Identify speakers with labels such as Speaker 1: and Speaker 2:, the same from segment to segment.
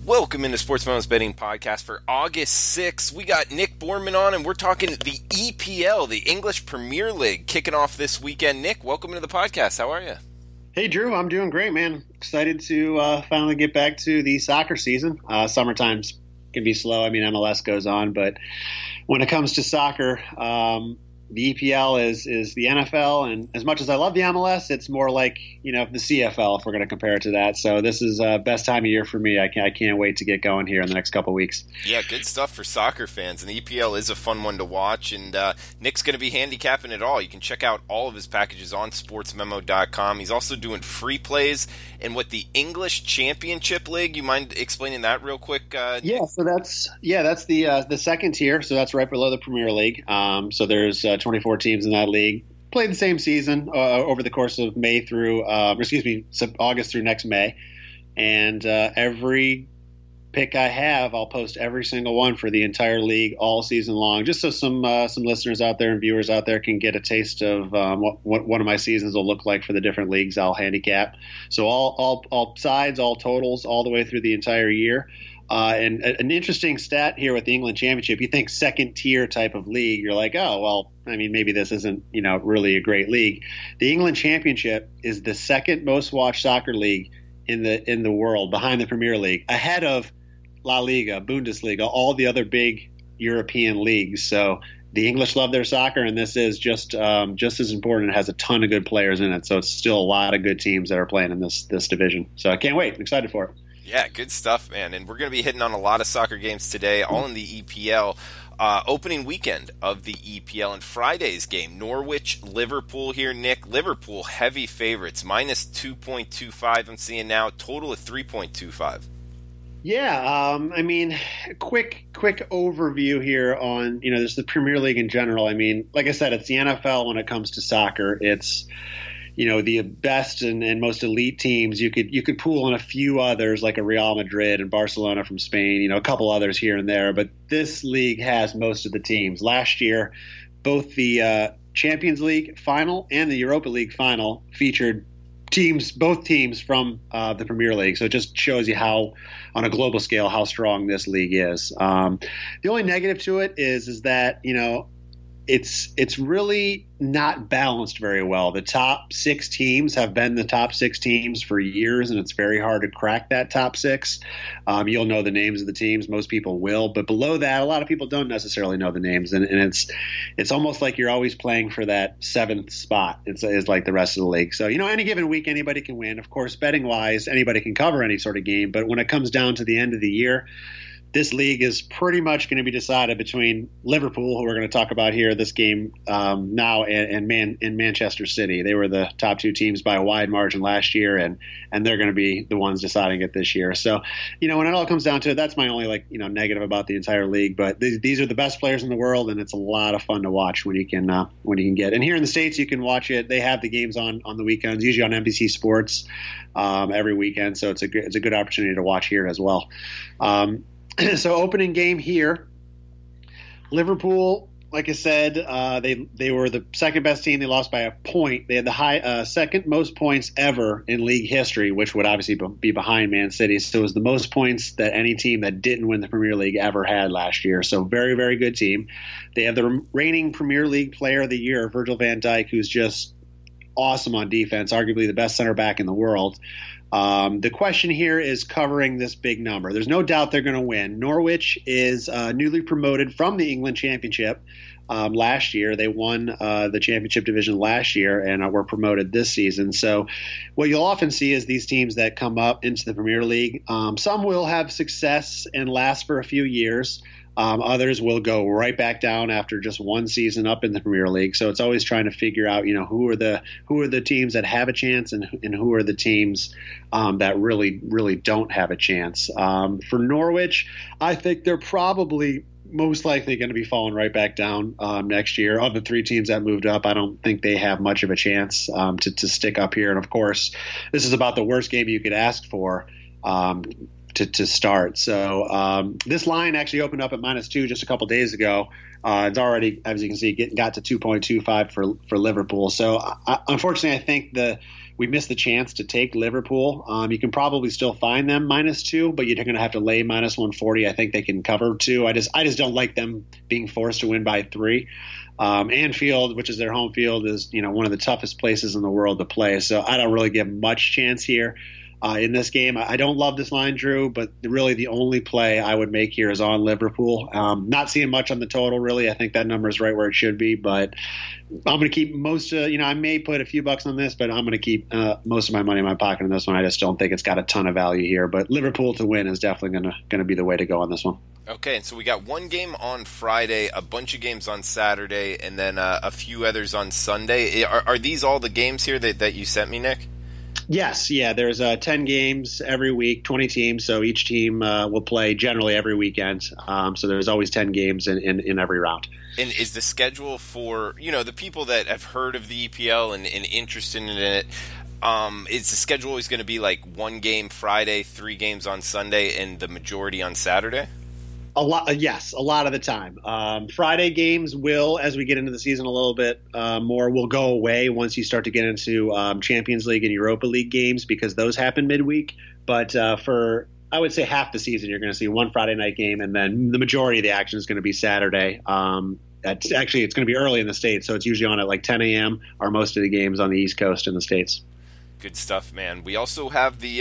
Speaker 1: Welcome into Sportsmemo's betting podcast for August 6th. We got Nick Borrman on, and we're talking the EPL, the English Premier League, kicking off this weekend. Nick, welcome into the podcast. How are you?
Speaker 2: Hey, Drew. I'm doing great, man. Excited to finally get back to the soccer season. Summertimes can be slow. I mean, MLS goes on, but when it comes to soccer, the EPL is the NFL, and as much as I love the MLS, it's more like, the CFL if we're going to compare it to that. So this is best time of year for me. I can't wait to get going here in the next couple of weeks.
Speaker 1: Yeah, good stuff for soccer fans, and the EPL is a fun one to watch, and Nick's going to be handicapping it all. You can check out all of his packages on sportsmemo.com. He's also doing free plays and what the English Championship League. You mind explaining that real quick? Nick?
Speaker 2: That's the second tier. So that's right below the Premier League. So there's 24 teams in that league. Played the same season over the course of August through next May. And every pick I have, I'll post every single one for the entire league all season long, just so some listeners out there and viewers out there can get a taste of what one of my seasons will look like for the different leagues I'll handicap. So all sides, all totals, all the way through the entire year. And an interesting stat here with the England Championship, you think second tier type of league, you're like, oh, well, I mean, maybe this isn't, really a great league. The England Championship is the second most watched soccer league in the world, behind the Premier League, ahead of La Liga, Bundesliga, all the other big European leagues. So the English love their soccer, and this is just as important. It has a ton of good players in it, so it's still a lot of good teams that are playing in this division. So I can't wait. I'm excited for it.
Speaker 1: Yeah, good stuff, man. And we're going to be hitting on a lot of soccer games today, all in the EPL. Opening weekend of the EPL and Friday's game, Norwich Liverpool here. Nick, Liverpool heavy favorites, minus 2.25 I'm seeing now, total of 3.25.
Speaker 2: Yeah, quick overview here on, just the Premier League in general. I mean, like I said, it's the NFL when it comes to soccer. It's the best and most elite teams. You could pool in a few others like a Real Madrid and Barcelona from Spain, a couple others here and there. But this league has most of the teams. Last year, both the Champions League final and the Europa League final featured both teams from the Premier League. So it just shows you how, on a global scale, how strong this league is. The only negative to it is that, it's really not balanced very well. The top six teams have been the top six teams for years, and it's very hard to crack that top six. You'll know the names of the teams. Most people will. But below that, a lot of people don't necessarily know the names. And it's almost like you're always playing for that seventh spot. It's like the rest of the league. So, any given week, anybody can win. Of course, betting-wise, anybody can cover any sort of game. But when it comes down to the end of the year, this league is pretty much going to be decided between Liverpool, who we're going to talk about here, this game now, and Manchester City. They were the top two teams by a wide margin last year, and they're going to be the ones deciding it this year. So, when it all comes down to it, that's my only negative about the entire league. But these are the best players in the world, and it's a lot of fun to watch when you can get. And here in the States, you can watch it. They have the games on the weekends, usually on NBC Sports every weekend. So it's a good opportunity to watch here as well. So opening game here, Liverpool, like I said, they were the second best team. They lost by a point. They had the second most points ever in league history, which would obviously be behind Man City. So it was the most points that any team that didn't win the Premier League ever had last year. So very, very good team. They have the reigning Premier League Player of the Year, Virgil van Dijk, who's just awesome on defense, arguably the best center back in the world. The question here is covering this big number. There's no doubt they're going to win. Norwich is newly promoted from the England Championship last year. They won the championship division last year and were promoted this season. So what you'll often see is these teams that come up into the Premier League, some will have success and last for a few years. Others will go right back down after just one season up in the Premier League. So it's always trying to figure out, who are the teams that have a chance and who are the teams that really don't have a chance. For Norwich, I think they're probably most likely going to be falling right back down next year. Of the three teams that moved up, I don't think they have much of a chance to stick up here. And of course, this is about the worst game you could ask for. To start. So this line actually opened up at -2 just a couple days ago. It's already, as you can see, got to 2.25 for Liverpool. So unfortunately, I think the we missed the chance to take Liverpool. You can probably still find them -2, but you're going to have to lay -140. I think they can cover 2. I just don't like them being forced to win by 3. Anfield, which is their home field, is one of the toughest places in the world to play. So I don't really give much chance here in this game. I don't love this line, Drew, but really the only play I would make here is on Liverpool. Not seeing much on the total, really. I think that number is right where it should be, but I'm going to keep I may put a few bucks on this, but I'm going to keep most of my money in my pocket on this one. I just don't think it's got a ton of value here, but Liverpool to win is definitely going to be the way to go on this one.
Speaker 1: Okay, and so we got one game on Friday, a bunch of games on Saturday, and then a few others on Sunday. Are these all the games here that you sent me, Nick?
Speaker 2: Yes, yeah. There's 10 games every week, 20 teams, so each team will play generally every weekend. So there's always 10 games in every round.
Speaker 1: And is the schedule for the people that have heard of the EPL and interested in it? Is the schedule always going to be like one game Friday, 3 games on Sunday, and the majority on Saturday?
Speaker 2: Yes, a lot of the time. Friday games will, as we get into the season a little bit more, will go away once you start to get into Champions League and Europa League games because those happen midweek. But for, I would say, half the season, you're going to see one Friday night game, and then the majority of the action is going to be Saturday. It's going to be early in the States, so it's usually on at like 10 a.m. are most of the games on the East Coast in the States.
Speaker 1: Good stuff, man. We also have the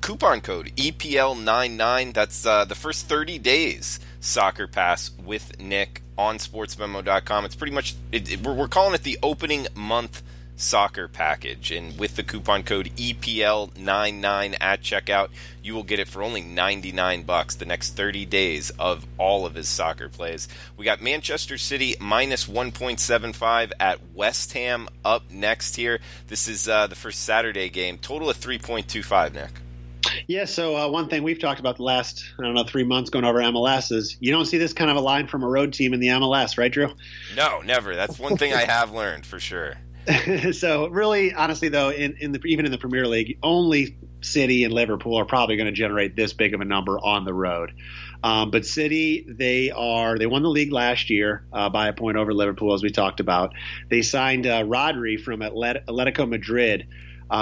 Speaker 1: coupon code EPL99. That's the first 30 days soccer pass with Nick on sportsmemo.com. It's pretty much, we're calling it the opening month soccer package. And with the coupon code EPL99 at checkout, you will get it for only $99 the next 30 days of all of his soccer plays. We got Manchester City -1.75 at West Ham up next here. This is the first Saturday game. Total of 3.25, Nick.
Speaker 2: Yeah, so one thing we've talked about the last, 3 months going over MLS is you don't see this kind of a line from a road team in the MLS, right, Drew?
Speaker 1: No, never. That's one thing I have learned for sure.
Speaker 2: So really, honestly, though, even in the Premier League, only City and Liverpool are probably going to generate this big of a number on the road. But City, they won the league last year by a point over Liverpool, as we talked about. They signed Rodri from Atletico Madrid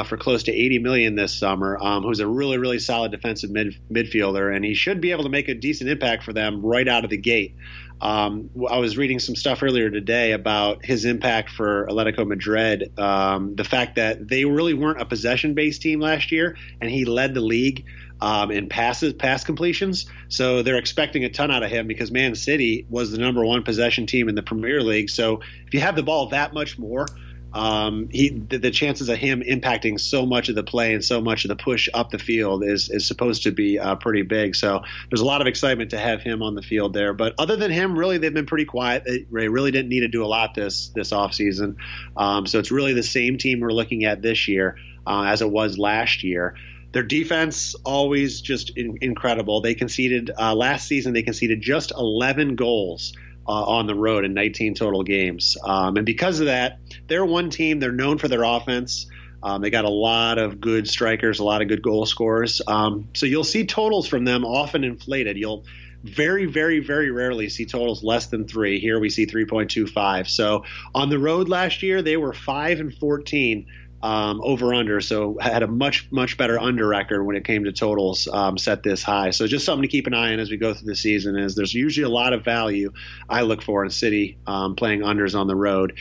Speaker 2: for close to $80 million this summer, who's a really, really solid defensive midfielder, and he should be able to make a decent impact for them right out of the gate. I was reading some stuff earlier today about his impact for Atletico Madrid, the fact that they really weren't a possession-based team last year, and he led the league in pass completions. So they're expecting a ton out of him because Man City was the number 1 possession team in the Premier League. So if you have the ball that much more, the chances of him impacting so much of the play and so much of the push up the field is supposed to be pretty big. So there's a lot of excitement to have him on the field there. But other than him, really, they've been pretty quiet. They really didn't need to do a lot this offseason. So it's really the same team we're looking at this year as it was last year. Their defense, always just incredible. They conceded last season, they conceded just 11 goals on the road in 19 total games. And because of that, they're one team. They're known for their offense. They got a lot of good strikers, a lot of good goal scorers. So you'll see totals from them often inflated. You'll very, very, very rarely see totals less than 3. Here we see 3.25. So on the road last year, they were 5-14 over under, so had a much better under record when it came to totals set this high. So just something to keep an eye on as we go through the season is there's usually a lot of value I look for in City playing unders on the road.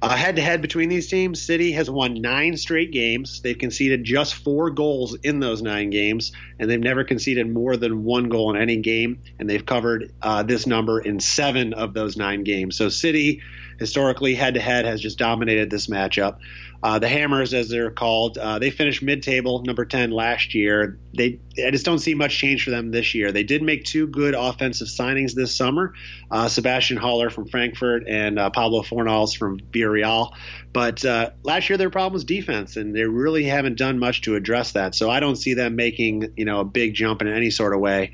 Speaker 2: Head to head between these teams, City has won 9 straight games. They've conceded just 4 goals in those 9 games, and they've never conceded more than 1 goal in any game, and they've covered this number in 7 of those 9 games. So City, historically, head to head, has just dominated this matchup. The Hammers, as they're called, they finished mid-table, number 10 last year. I just don't see much change for them this year. They did make 2 good offensive signings this summer, Sebastian Haller from Frankfurt and Pablo Fornals from Villarreal. But last year their problem was defense, and they really haven't done much to address that. So I don't see them making a big jump in any sort of way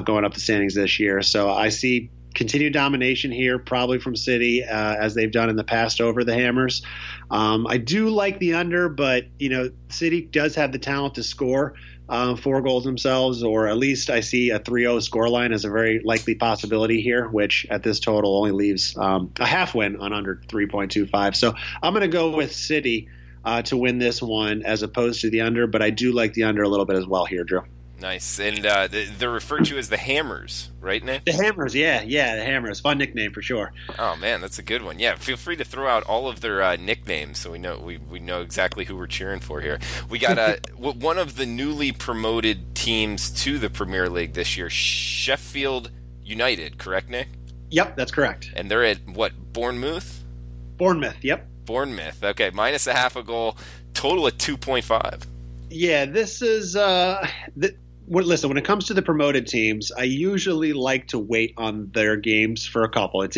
Speaker 2: going up the standings this year. So I see continued domination here, probably from City, as they've done in the past over the Hammers. I do like the under, but City does have the talent to score 4 goals themselves, or at least I see a 3-0 scoreline as a very likely possibility here, which at this total only leaves a half win on under 3.25. So I'm going to go with City to win this one as opposed to the under, but I do like the under a little bit as well here, Drew.
Speaker 1: Nice. And they're referred to as the Hammers, right, Nick?
Speaker 2: The Hammers, yeah, the Hammers. Fun nickname for sure.
Speaker 1: Oh man, that's a good one. Yeah, feel free to throw out all of their nicknames so we know exactly who we're cheering for here. We got one of the newly promoted teams to the Premier League this year, Sheffield United, correct, Nick?
Speaker 2: Yep, that's correct.
Speaker 1: And they're at what, Bournemouth?
Speaker 2: Bournemouth, yep.
Speaker 1: Bournemouth. Okay, minus a half a goal, total at 2.5.
Speaker 2: Yeah, this is listen, when it comes to the promoted teams, I usually like to wait on their games for a couple. It's,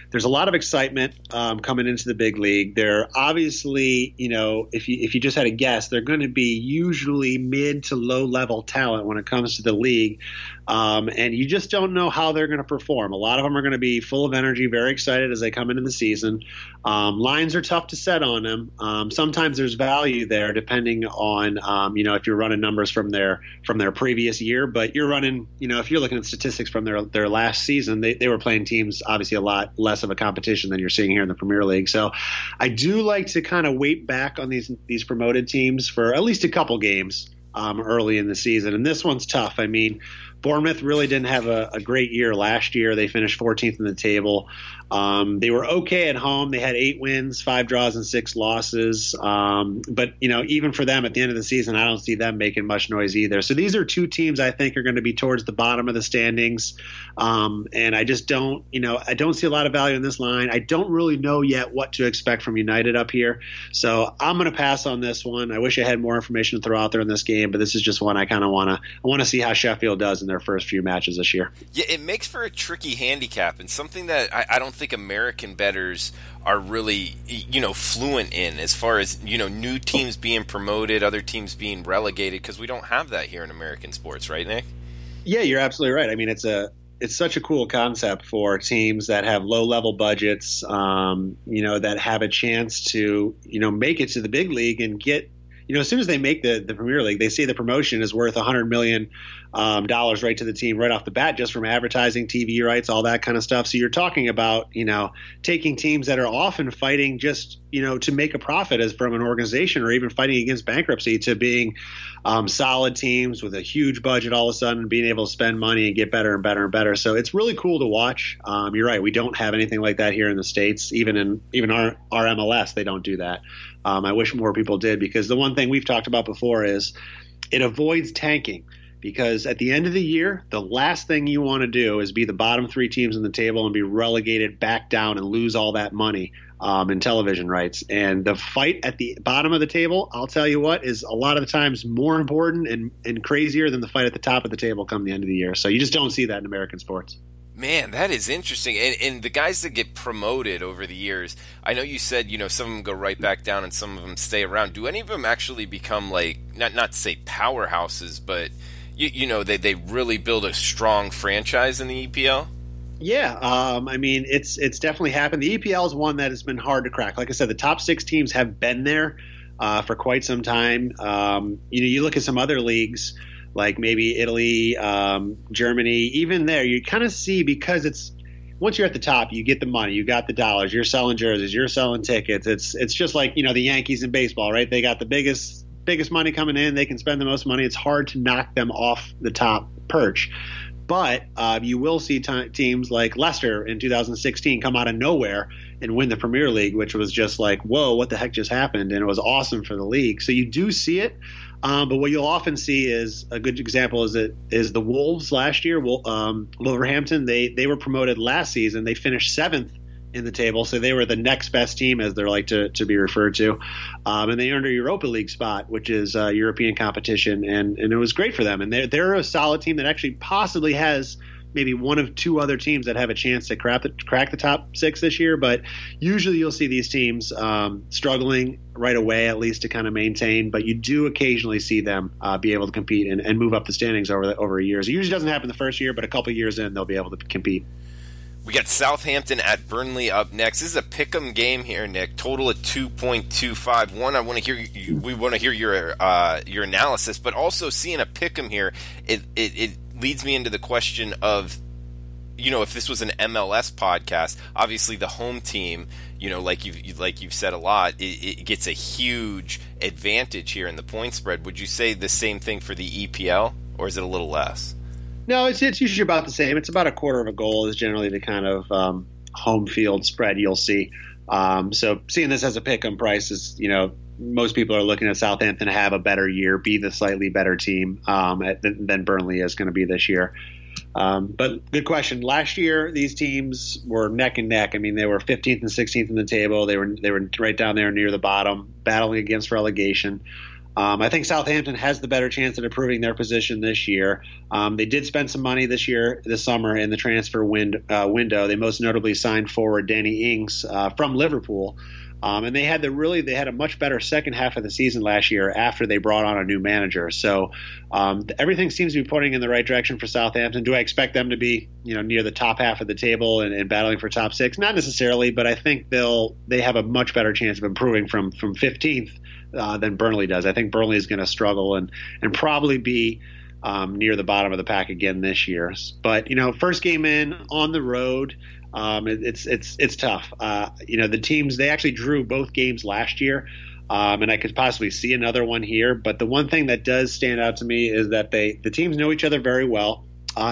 Speaker 2: there's a lot of excitement coming into the big league. They're obviously, if you just had a guess, they're going to be usually mid to low level talent when it comes to the league. And you just don't know how they're going to perform. A lot of them are going to be full of energy, very excited as they come into the season. Lines are tough to set on them. Sometimes there's value there depending on, if you're running numbers from their previous year, but you're running, if you're looking at statistics from their last season, they were playing teams obviously a lot less of a competition than you're seeing here in the Premier League. So I do like to kind of wait back on these promoted teams for at least a couple games early in the season. And this one's tough. I mean, Bournemouth really didn't have a great year last year. They finished 14th in the table. They were okay at home. They had 8 wins, 5 draws, and 6 losses. But, even for them at the end of the season, I don't see them making much noise either. So these are two teams I think are going to be towards the bottom of the standings. And I just don't, I don't see a lot of value in this line. I don't really know yet what to expect from United up here. So I'm going to pass on this one. I wish I had more information to throw out there in this game, but this is just one I kind of want to see how Sheffield does in their first few matches this year.
Speaker 1: Yeah, it makes for a tricky handicap and something that I don't think American bettors are really, fluent in as far as, new teams being promoted, other teams being relegated, because we don't have that here in American sports, right, Nick?
Speaker 2: Yeah, you're absolutely right. I mean, it's such a cool concept for teams that have low-level budgets, that have a chance to, make it to the big league and get, as soon as they make the Premier League, they say the promotion is worth $100 million right to the team right off the bat, just from advertising, TV rights, all that kind of stuff. So you're talking about, taking teams that are often fighting just, to make a profit as from an organization or even fighting against bankruptcy to being solid teams with a huge budget all of a sudden, being able to spend money and get better and better and better. So it's really cool to watch. You're right. We don't have anything like that here in the States. Even our MLS, they don't do that. I wish more people did, because the one thing we've talked about before is it avoids tanking. Because at the end of the year, the last thing you want to do is be the bottom 3 teams in the table and be relegated back down and lose all that money in television rights. And the fight at the bottom of the table, I'll tell you what, is a lot of the times more important and crazier than the fight at the top of the table come the end of the year. So you just don't see that in American sports.
Speaker 1: Man, that is interesting. And the guys that get promoted over the years, I know you said, some of them go right back down and some of them stay around. Do any of them actually become like, not to say powerhouses, but they really build a strong franchise in the EPL?
Speaker 2: Yeah, I mean, it's definitely happened. The EPL is one that has been hard to crack. Like I said, the top 6 teams have been there for quite some time. You look at some other leagues, like maybe Italy, Germany, even there, you kind of see, because once you're at the top, you get the money, you got the dollars, you're selling jerseys, you're selling tickets. It's just like, the Yankees in baseball, right? They got the biggest money coming in. They can spend the most money. It's hard to knock them off the top perch. But you will see teams like Leicester in 2016 come out of nowhere and win the Premier League, which was just like, whoa, what the heck just happened? And it was awesome for the league. So you do see it. But what you'll often see is a good example is the Wolves last year. Wolverhampton, they were promoted last season. They finished 7th in the table, so they were the next best team, as they're like to be referred to, and they earned a Europa League spot, which is European competition, and it was great for them. And they're a solid team that actually possibly has maybe one of 2 other teams that have a chance to crack the top 6 this year. But usually you'll see these teams struggling right away, at least to kind of maintain. But you do occasionally see them be able to compete and move up the standings over a year. So it usually doesn't happen the first year, but a couple of years in, they'll be able to compete.
Speaker 1: We got Southampton at Burnley up next. This is a pick'em game here, Nick. Total at 2.25. One, we want to hear your analysis, but also seeing a pick'em here, it leads me into the question of if this was an MLS podcast, obviously the home team, like you've said a lot, it gets a huge advantage here in the point spread. Would you say the same thing for the EPL, or is it a little less?
Speaker 2: No, it's usually about the same. It's about a quarter of a goal is generally the kind of home field spread you'll see. So seeing this as a pick-em price is, most people are looking at Southampton to have a better year, be the slightly better team than Burnley is going to be this year. But good question. Last year, these teams were neck and neck. I mean, they were 15th and 16th in the table. They were right down there near the bottom, battling against relegation. I think Southampton has the better chance at improving their position this year. They did spend some money this summer in the transfer window. They most notably signed forward Danny Ings from Liverpool. And they had a much better second half of the season last year after they brought on a new manager. So everything seems to be pointing in the right direction for Southampton. Do I expect them to be near the top half of the table and battling for top six? Not necessarily, but I think they have a much better chance of improving from 15th than Burnley does. I think Burnley is going to struggle and probably be near the bottom of the pack again this year. But first game in on the road. It's tough. The teams, they actually drew both games last year, and I could possibly see another one here. But the one thing that does stand out to me is that the teams know each other very well.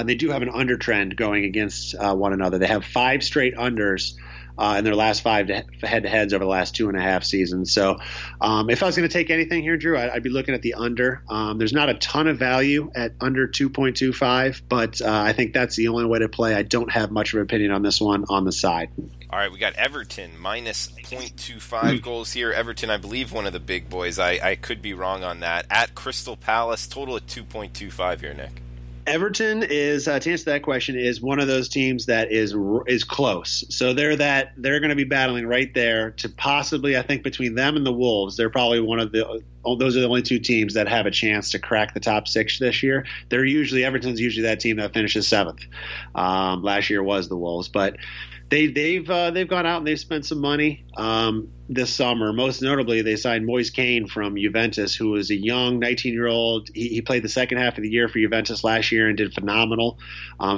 Speaker 2: They do have an under trend going against one another. They have 5 straight unders in their last 5 head-to-heads over the last 2.5 seasons. So if I was going to take anything here, Drew, I'd be looking at the under. There's not a ton of value at under 2.25, but I think that's the only way to play. I don't have much of an opinion on this one on the side.
Speaker 1: All right, we got Everton minus 0.25 goals here. Everton, I believe, one of the big boys. I could be wrong on that. At Crystal Palace, total at 2.25 here, Nick.
Speaker 2: Everton is, to answer that question, is one of those teams that is close. So they're going to be battling right there to possibly, I think, between them and the Wolves, they're probably those are the only 2 teams that have a chance to crack the top 6 this year. Everton's usually that team that finishes 7th. Last year was the Wolves, but they've gone out and they've spent some money this summer. Most notably, they signed Moise Kean from Juventus, who was a young 19-year-old. He played the second half of the year for Juventus last year and did phenomenal.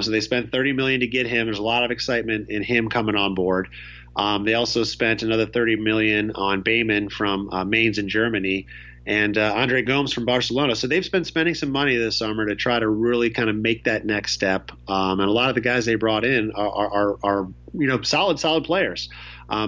Speaker 2: So they spent $30 million to get him. There's a lot of excitement in him coming on board. They also spent another $30 million on Bayman from Mainz in Germany, and Andre Gomes from Barcelona. So they've been spending some money this summer to try to really kind of make that next step. And a lot of the guys they brought in are solid players.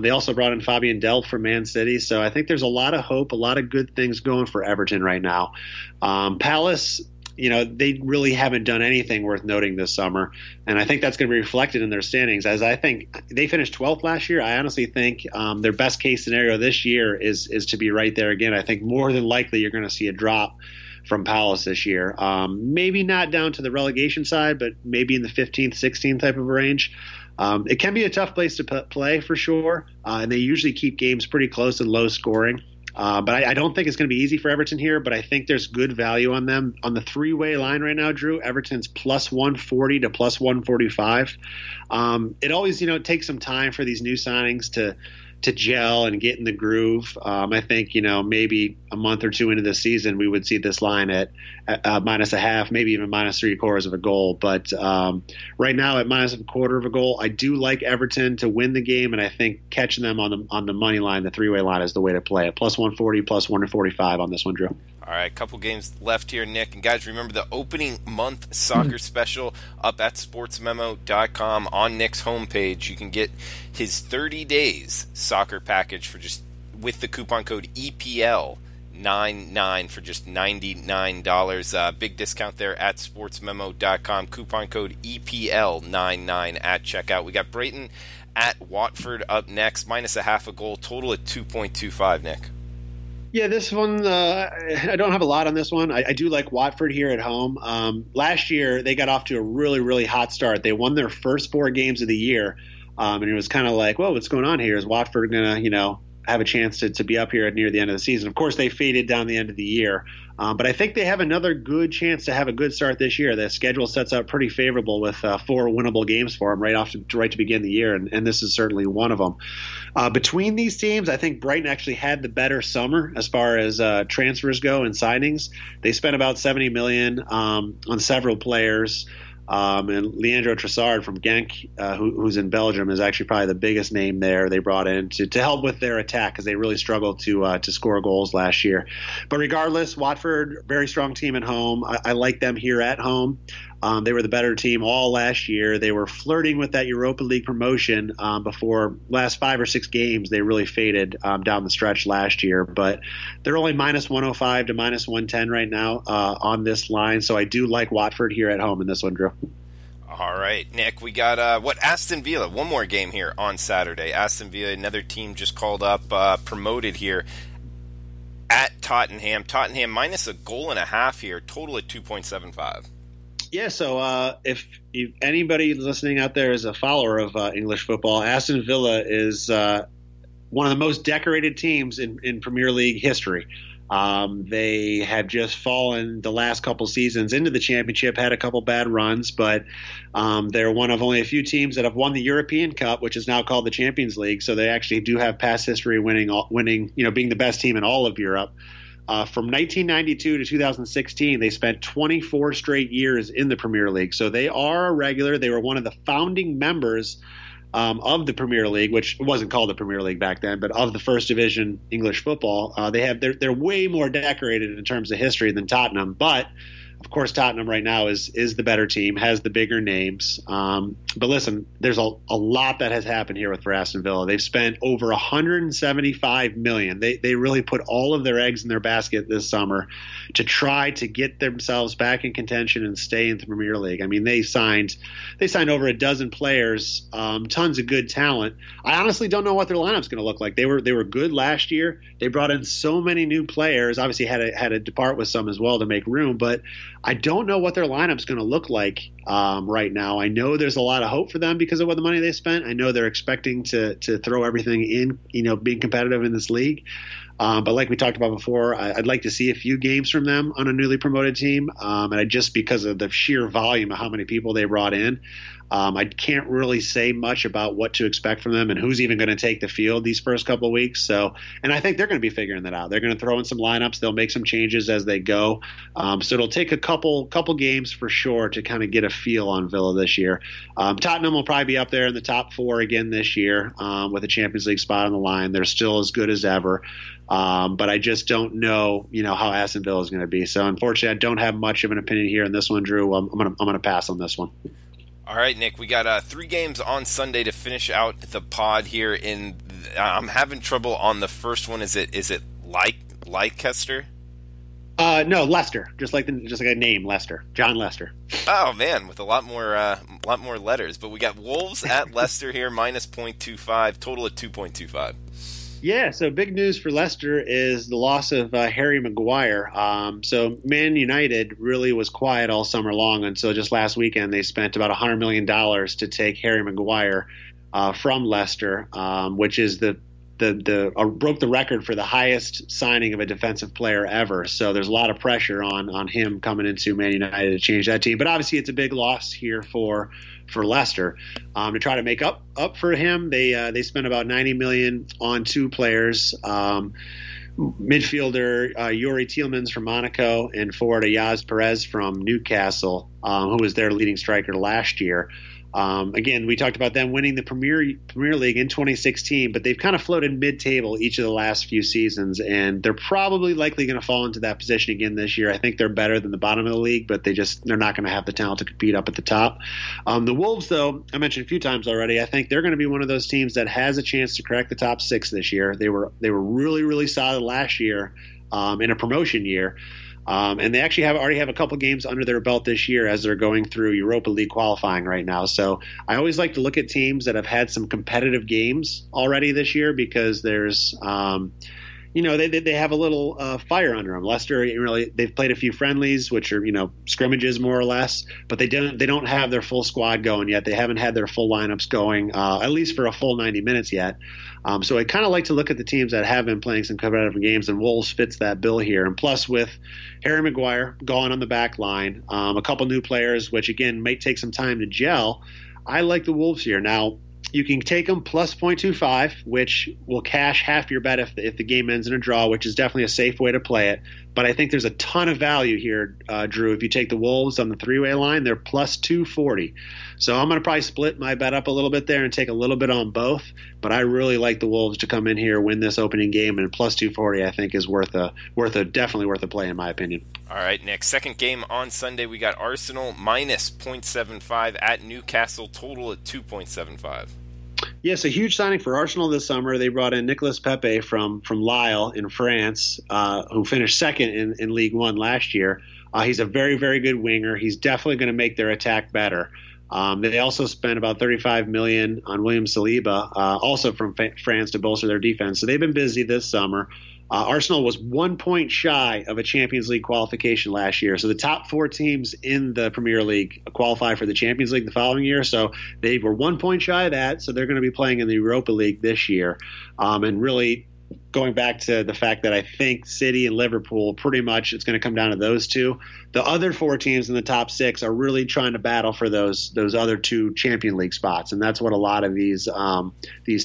Speaker 2: They also brought in Fabian Delph from Man City. So I think there's a lot of hope, a lot of good things going for Everton right now. Palace, they really haven't done anything worth noting this summer. And I think that's going to be reflected in their standings, as I think they finished 12th last year. I honestly think their best case scenario this year is to be right there again. I think more than likely you're going to see a drop from Palace this year. Maybe not down to the relegation side, but maybe in the 15th, 16th type of range. It can be a tough place to play for sure. And they usually keep games pretty close and low scoring. But I don't think it's going to be easy for Everton here, but I think there's good value on them. On the 3-way line right now, Drew, Everton's plus 140 to plus 145. It always, takes some time for these new signings to gel and get in the groove. I think, maybe a month or 2 into the season, we would see this line at minus a half, maybe even minus 3/4 of a goal. But right now at minus a quarter of a goal, I do like Everton to win the game, and I think catching them on the money line, the 3-way line, is the way to play it. Plus 140, plus 145 on this one, Drew.
Speaker 1: All right, a couple games left here, Nick. And guys, remember the opening month soccer special up at sportsmemo.com on Nick's homepage. You can get his 30 days soccer package for with the coupon code EPL99 for just $99. Big discount there at sportsmemo.com. Coupon code EPL99 at checkout. We got Brighton at Watford up next, minus a half a goal, total at 2.25, Nick.
Speaker 2: Yeah, this one, I don't have a lot on this one. I do like Watford here at home. Last year, they got off to a really, really hot start. They won their first 4 games of the year, and it was kind of like, well, what's going on here? Is Watford going to, have a chance to be up here near the end of the season? Of course, they faded down the end of the year. But I think they have another good chance to have a good start this year. The schedule sets up pretty favorable with 4 winnable games for them right to begin the year, and this is certainly one of them. Between these teams, I think Brighton actually had the better summer as far as transfers go and signings. They spent about $70 million on several players. And Leandro Trossard from Genk, who's in Belgium, is actually probably the biggest name there they brought in to help with their attack because they really struggled to score goals last year. But regardless, Watford, very strong team at home. I like them here at home. They were the better team all last year. They were flirting with that Europa League promotion before last 5 or 6 games. They really faded down the stretch last year. But they're only minus 105 to minus 110 right now on this line. So I do like Watford here at home in this one, Drew.
Speaker 1: All right, Nick, we got Aston Villa. One more game here on Saturday. Aston Villa, another team just called up, promoted here at Tottenham. Tottenham minus a goal and a half here, total at 2.75.
Speaker 2: Yeah, so if anybody listening out there is a follower of English football, Aston Villa is one of the most decorated teams in Premier League history. They have just fallen the last couple seasons into the championship, had a couple bad runs, but they're one of only a few teams that have won the European Cup, which is now called the Champions League. So they actually do have past history winning, being the best team in all of Europe. From 1992 to 2016, they spent 24 straight years in the Premier League. So they are a regular. They were one of the founding members of the Premier League, which wasn't called the Premier League back then, but of the First Division English football. They're way more decorated in terms of history than Tottenham, but of course Tottenham right now is the better team, has the bigger names. But listen, there's a lot that has happened here for Aston Villa. They've spent over $175 million. They really put all of their eggs in their basket this summer to try to get themselves back in contention and stay in the Premier League. I mean, they signed over a dozen players, tons of good talent. I honestly don't know what their lineup's going to look like. They were good last year. They brought in so many new players. Obviously had to depart with some as well to make room, but I don't know what their lineup's going to look like right now. I know there's a lot of hope for them because of what the money they spent. I know they're expecting to throw everything in, being competitive in this league. But like we talked about before, I'd like to see a few games from them on a newly promoted team. And just because of the sheer volume of how many people they brought in, I can't really say much about what to expect from them and who's even going to take the field these first couple of weeks. So, and I think they're going to be figuring that out. They're going to throw in some lineups. They'll make some changes as they go. So it'll take a couple games for sure to kind of get a feel on Villa this year. Tottenham will probably be up there in the top 4 again this year with a Champions League spot on the line. They're still as good as ever. But I just don't know, how Aston Villa is going to be. So unfortunately, I don't have much of an opinion here in this one, Drew. I'm going to pass on this one.
Speaker 1: All right, Nick, we got 3 games on Sunday to finish out the pod here. I'm having trouble on the first one. Is it Leicester?
Speaker 2: No, Leicester. Just like a name, Leicester. John Leicester.
Speaker 1: Oh man, with a lot more letters. But we got Wolves at Leicester here, minus 0.25, total at 2.25.
Speaker 2: Yeah, so big news for Leicester is the loss of Harry Maguire. So Man United really was quiet all summer long until just last weekend they spent about $100 million to take Harry Maguire from Leicester, which is broke the record for the highest signing of a defensive player ever. So there's a lot of pressure on him coming into Man United to change that team. But obviously it's a big loss here for Leicester. To try to make up for him, they spent about $90 million on 2 players. Midfielder Yuri Tielemans from Monaco and forward Ayaz Perez from Newcastle, who was their leading striker last year. Again, we talked about them winning the Premier League in 2016, but they've kind of floated mid-table each of the last few seasons, and they're probably likely going to fall into that position again this year. I think they're better than the bottom of the league, but they're not going to have the talent to compete up at the top. The Wolves, though, I mentioned a few times already, I think they're going to be one of those teams that has a chance to crack the top 6 this year. They were really, really solid last year in a promotion year. And they actually already have a couple games under their belt this year as they're going through Europa League qualifying right now. So I always like to look at teams that have had some competitive games already this year because there's they have a little fire under them. Leicester, they've played a few friendlies, which are scrimmages more or less, but they don't have their full squad going yet. They haven't had their full lineups going at least for a full 90 minutes yet. So I kind of like to look at the teams that have been playing some competitive games, and Wolves fits that bill here. And plus, with Harry Maguire gone on the back line, a couple new players, which again might take some time to gel, I like the Wolves here. Now, you can take them plus 0.25, which will cash half your bet if the game ends in a draw, which is definitely a safe way to play it. but I think there's a ton of value here, Drew. If you take the Wolves on the three-way line, they're plus 240. So I'm going to probably split my bet up a little bit there and take a little bit on both. But I really like the Wolves to come in here, win this opening game, and plus 240 I think is definitely worth a play in my opinion.
Speaker 1: All right, Nick. Second game on Sunday, we got Arsenal minus 0.75 at Newcastle, total at 2.75.
Speaker 2: Yes, a huge signing for Arsenal this summer. They brought in Nicolas Pepe from Lille in France, who finished second in League One last year. He's a very, very good winger. He's definitely going to make their attack better. They also spent about $35 million on William Saliba, also from France, to bolster their defense. So they've been busy this summer. Arsenal was 1 point shy of a Champions League qualification last year. So the top four teams in the Premier League qualify for the Champions League the following year. So they were 1 point shy of that. So they're going to be playing in the Europa League this year. And really going back to the fact that I think City and Liverpool, pretty much it's going to come down to those two. The other four teams in the top six are really trying to battle for those other two Champions League spots, and that's what a lot of these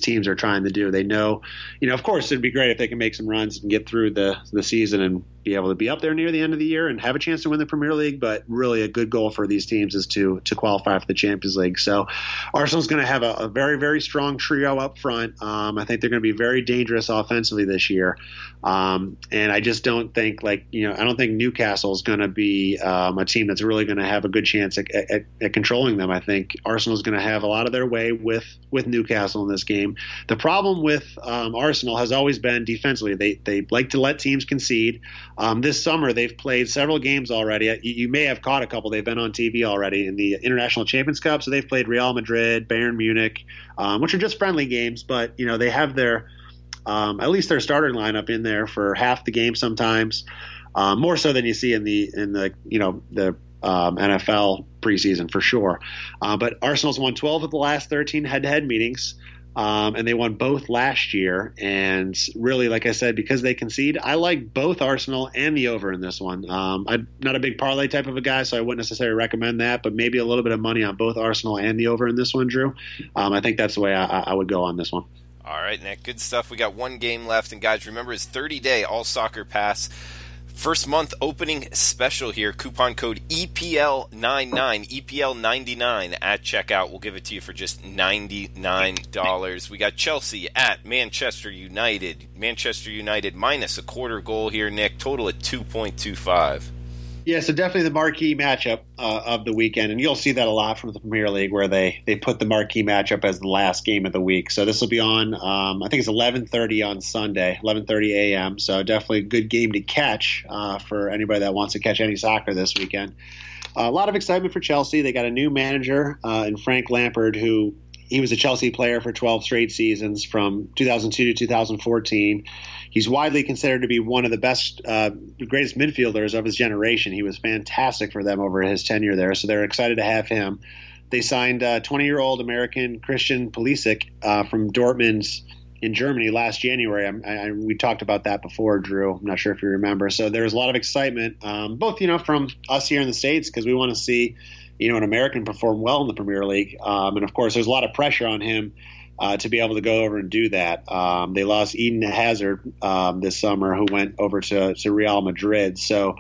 Speaker 2: teams are trying to do. They know, of course, it'd be great if they can make some runs and get through the season and be able to be up there near the end of the year and have a chance to win the Premier League. But really, a good goal for these teams is to qualify for the Champions League. So Arsenal's going to have a very, very strong trio up front. I think they're going to be very dangerous offensively this year. And I just don't think I don't think Newcastle is going to be a team that's really going to have a good chance at controlling them. I think Arsenal is going to have a lot of their way with Newcastle in this game. The problem with Arsenal has always been defensively. They like to let teams concede. This summer they've played several games already. You may have caught a couple. They've been on TV already in the International Champions Cup. So they've played Real Madrid, Bayern Munich, which are just friendly games, but they have their at least their starter lineup in there for half the game sometimes, more so than you see in the NFL preseason for sure. But Arsenal's won 12 of the last 13 head-to-head meetings, and they won both last year. And really, like I said, because they concede, I like both Arsenal and the over in this one. I'm not a big parlay type of a guy, so I wouldn't necessarily recommend that, but maybe a little bit of money on both Arsenal and the over in this one, Drew. I think that's the way I would go on this one.
Speaker 1: All right, Nick, good stuff. We got one game left, and guys, remember it's 30-day All Soccer Pass. First month opening special here. Coupon code EPL99, EPL99 at checkout. We'll give it to you for just $99. We got Chelsea at Manchester United. Manchester United minus a quarter goal here, Nick. Total at 2.25.
Speaker 2: Yeah, so definitely the marquee matchup of the weekend, and you'll see that a lot from the Premier League where they put the marquee matchup as the last game of the week. So this will be on, I think it's 11:30 on Sunday, 11:30 a.m. So definitely a good game to catch for anybody that wants to catch any soccer this weekend. A lot of excitement for Chelsea. They got a new manager in Frank Lampard, who he was a Chelsea player for 12 straight seasons from 2002 to 2014. He's widely considered to be one of the best, greatest midfielders of his generation. He was fantastic for them over his tenure there, so they're excited to have him. They signed 20-year-old American Christian Pulisic from Dortmund in Germany last January. We talked about that before, Drew. I'm not sure if you remember. So there's a lot of excitement, both from us here in the States, because we want to see an American perform well in the Premier League, and of course there's a lot of pressure on him to be able to go over and do that. They lost Eden Hazard this summer, who went over to Real Madrid. So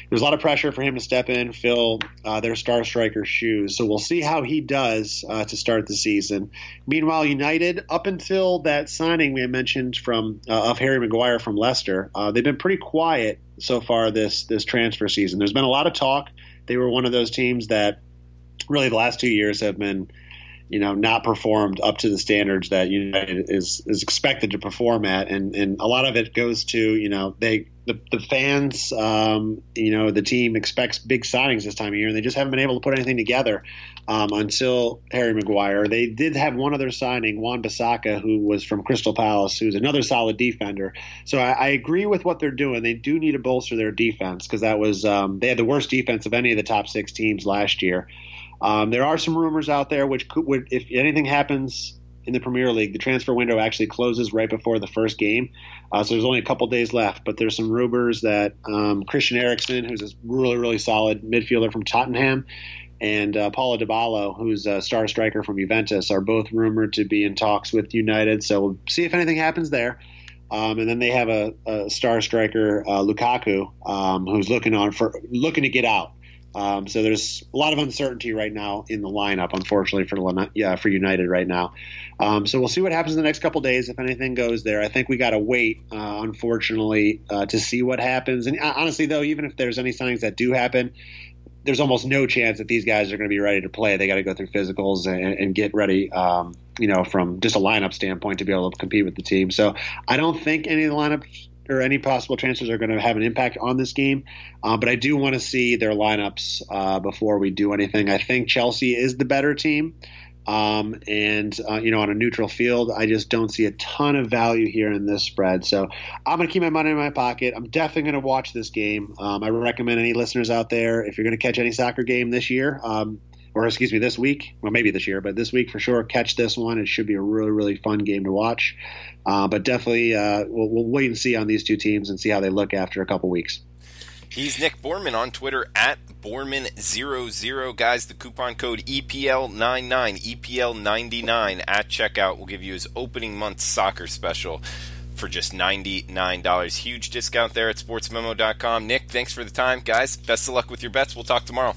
Speaker 2: there's a lot of pressure for him to step in, fill their star striker's shoes. So we'll see how he does to start the season. Meanwhile, United, up until that signing we had mentioned of Harry Maguire from Leicester, they've been pretty quiet so far this transfer season. There's been a lot of talk. They were one of those teams that really the last 2 years have been not performed up to the standards that United is expected to perform at, and a lot of it goes to the fans. The team expects big signings this time of year, and they just haven't been able to put anything together until Harry Maguire. They did have one other signing, Wan-Bissaka, who was from Crystal Palace, who's another solid defender. So I agree with what they're doing. They do need to bolster their defense, because that was they had the worst defense of any of the top six teams last year. There are some rumors out there which would, if anything happens in the Premier League, the transfer window actually closes right before the first game. So there's only a couple days left. But there's some rumors that Christian Eriksen, who's a really, really solid midfielder from Tottenham, and Paulo Dybala, who's a star striker from Juventus, are both rumored to be in talks with United. So we'll see if anything happens there. And then they have a star striker, Lukaku, who's looking to get out. So there's a lot of uncertainty right now in the lineup, unfortunately for United right now. So we'll see what happens in the next couple of days if anything goes there. I think we got to wait, unfortunately, to see what happens. And honestly, though, even if there's any signings that do happen, there's almost no chance that these guys are going to be ready to play. They got to go through physicals and get ready, from just a lineup standpoint to be able to compete with the team. So I don't think any of the lineups or any possible transfers are going to have an impact on this game. But I do want to see their lineups before we do anything. I think Chelsea is the better team. On a neutral field, I just don't see a ton of value here in this spread. So I'm going to keep my money in my pocket. I'm definitely going to watch this game. I recommend any listeners out there, if you're going to catch any soccer game this year, this week, well, maybe this year, but this week for sure, catch this one. It should be a really, really fun game to watch. But definitely we'll wait and see on these two teams and see how they look after a couple weeks.
Speaker 1: He's Nick Borrman on Twitter at Borrman00. Guys, the coupon code EPL99, EPL99 at checkout will give you his opening month soccer special for just $99. Huge discount there at sportsmemo.com. Nick, thanks for the time. Guys, best of luck with your bets. We'll talk tomorrow.